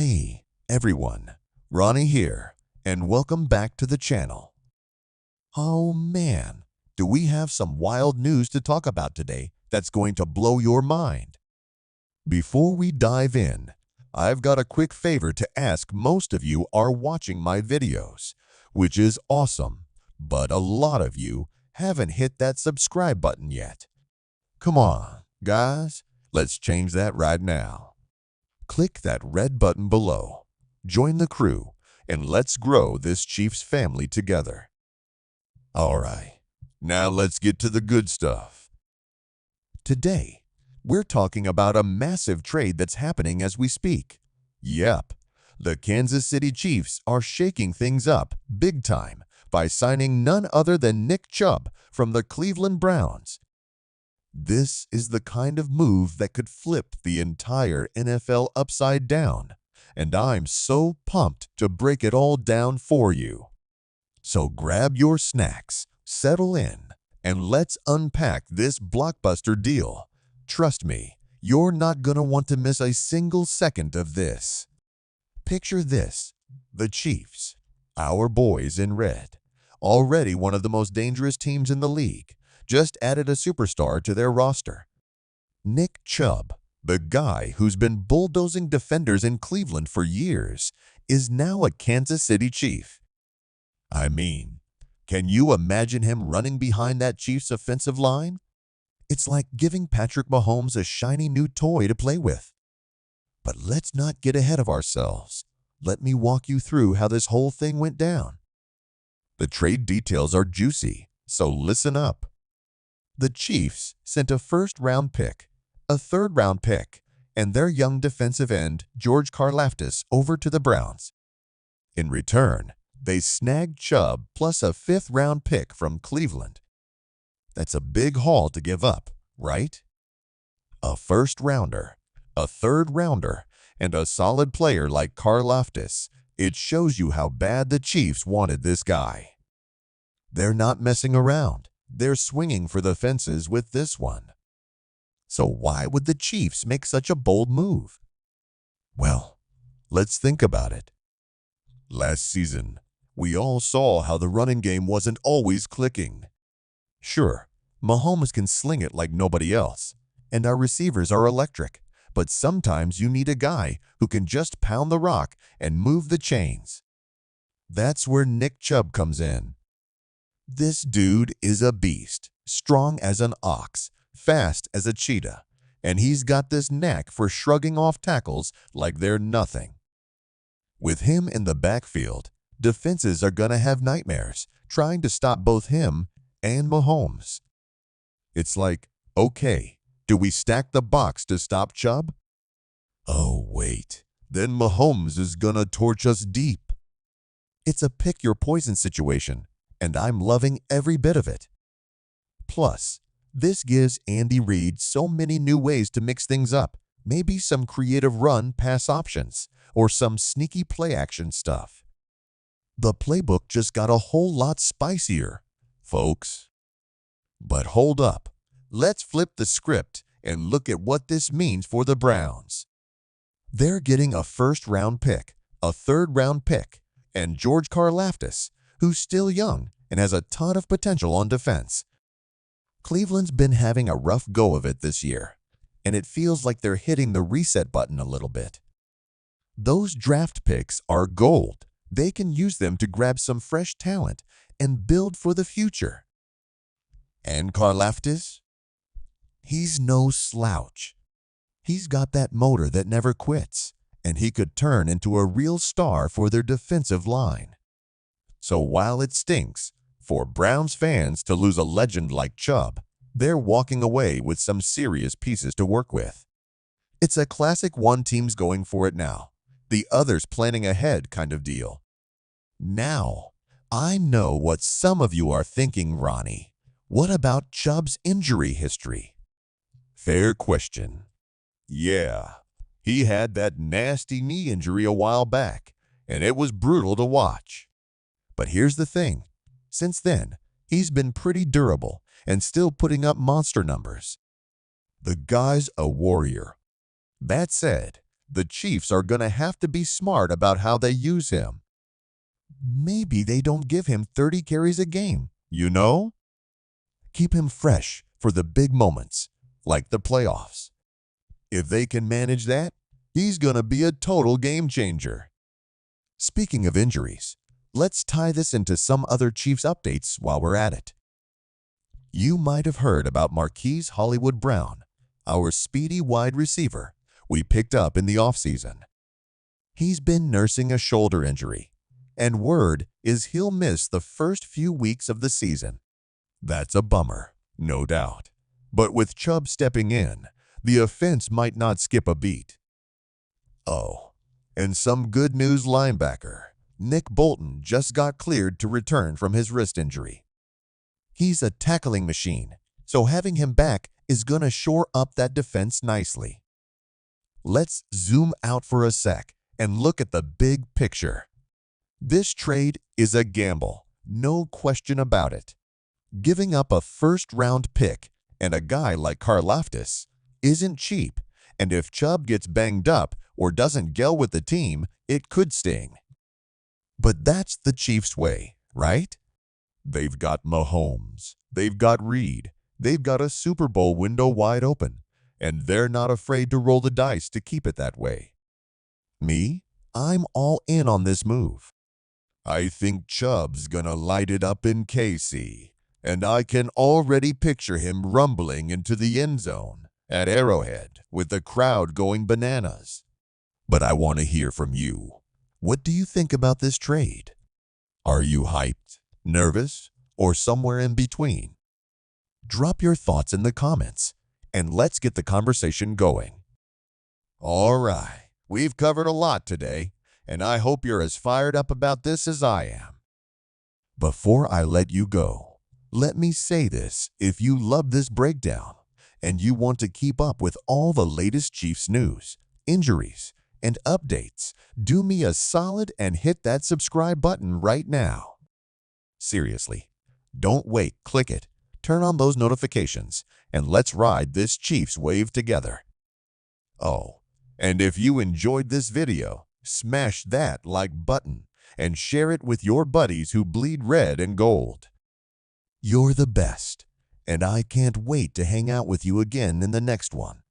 Hey, everyone. Ronnie here, and welcome back to the channel. Oh man, do we have some wild news to talk about today that's going to blow your mind. Before we dive in, I've got a quick favor to ask. Most of you are watching my videos, which is awesome, but a lot of you haven't hit that subscribe button yet. Come on, guys, let's change that right now. Click that red button below, join the crew, and let's grow this Chiefs family together. Alright, now let's get to the good stuff. Today, we're talking about a massive trade that's happening as we speak. Yep, the Kansas City Chiefs are shaking things up big time by signing none other than Nick Chubb from the Cleveland Browns. This is the kind of move that could flip the entire NFL upside down, and I'm so pumped to break it all down for you. So grab your snacks, settle in, and let's unpack this blockbuster deal. Trust me, you're not gonna want to miss a single second of this. Picture this, the Chiefs, our boys in red, already one of the most dangerous teams in the league, just added a superstar to their roster. Nick Chubb, the guy who's been bulldozing defenders in Cleveland for years, is now a Kansas City Chief. I mean, can you imagine him running behind that Chiefs offensive line? It's like giving Patrick Mahomes a shiny new toy to play with. But let's not get ahead of ourselves. Let me walk you through how this whole thing went down. The trade details are juicy, so listen up. The Chiefs sent a first-round pick, a third-round pick, and their young defensive end, George Karlaftis, over to the Browns. In return, they snagged Chubb plus a fifth-round pick from Cleveland. That's a big haul to give up, right? A first-rounder, a third-rounder, and a solid player like Karlaftis. It shows you how bad the Chiefs wanted this guy. They're not messing around. They're swinging for the fences with this one. So why would the Chiefs make such a bold move? Well, let's think about it. Last season, we all saw how the running game wasn't always clicking. Sure, Mahomes can sling it like nobody else, and our receivers are electric, but sometimes you need a guy who can just pound the rock and move the chains. That's where Nick Chubb comes in. This dude is a beast, strong as an ox, fast as a cheetah, and he's got this knack for shrugging off tackles like they're nothing. With him in the backfield, defenses are gonna have nightmares trying to stop both him and Mahomes. It's like, okay, do we stack the box to stop Chubb? Oh wait, then Mahomes is gonna torch us deep. It's a pick your poison situation, and I'm loving every bit of it. Plus, this gives Andy Reid so many new ways to mix things up, maybe some creative run-pass options, or some sneaky play-action stuff. The playbook just got a whole lot spicier, folks. But hold up, let's flip the script and look at what this means for the Browns. They're getting a first-round pick, a third-round pick, and George Karlaftis, who's still young and has a ton of potential on defense. Cleveland's been having a rough go of it this year, and it feels like they're hitting the reset button a little bit. Those draft picks are gold. They can use them to grab some fresh talent and build for the future. And Karlaftis? He's no slouch. He's got that motor that never quits, and he could turn into a real star for their defensive line. So while it stinks for Browns fans to lose a legend like Chubb, they're walking away with some serious pieces to work with. It's a classic one team's going for it now, the other's planning ahead kind of deal. Now, I know what some of you are thinking, Ronnie. What about Chubb's injury history? Fair question. Yeah, he had that nasty knee injury a while back, and it was brutal to watch. But here's the thing. Since then, he's been pretty durable and still putting up monster numbers. The guy's a warrior. That said, the Chiefs are going to have to be smart about how they use him. Maybe they don't give him 30 carries a game, you know? Keep him fresh for the big moments, like the playoffs. If they can manage that, he's going to be a total game changer. Speaking of injuries, let's tie this into some other Chiefs updates while we're at it. You might have heard about Marquise Hollywood Brown, our speedy wide receiver we picked up in the offseason. He's been nursing a shoulder injury, and word is he'll miss the first few weeks of the season. That's a bummer, no doubt. But with Chubb stepping in, the offense might not skip a beat. Oh, and some good news: linebacker Nick Bolton just got cleared to return from his wrist injury. He's a tackling machine, so having him back is going to shore up that defense nicely. Let's zoom out for a sec and look at the big picture. This trade is a gamble, no question about it. Giving up a first-round pick and a guy like Karlaftis isn't cheap, and if Chubb gets banged up or doesn't gel with the team, it could sting. But that's the Chiefs' way, right? They've got Mahomes, they've got Reid, they've got a Super Bowl window wide open, and they're not afraid to roll the dice to keep it that way. Me? I'm all in on this move. I think Chubb's gonna light it up in KC, and I can already picture him rumbling into the end zone at Arrowhead with the crowd going bananas. But I want to hear from you. What do you think about this trade? Are you hyped, nervous, or somewhere in between? Drop your thoughts in the comments, and let's get the conversation going. All right, we've covered a lot today, and I hope you're as fired up about this as I am. Before I let you go, let me say this: if you love this breakdown and you want to keep up with all the latest Chiefs news, injuries, and updates, do me a solid and hit that subscribe button right now. Seriously, don't wait, click it, turn on those notifications, and let's ride this Chiefs wave together. Oh, and if you enjoyed this video, smash that like button and share it with your buddies who bleed red and gold. You're the best, and I can't wait to hang out with you again in the next one.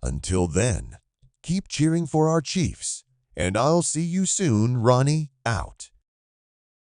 Until then, keep cheering for our Chiefs, and I'll see you soon. Ronnie, out.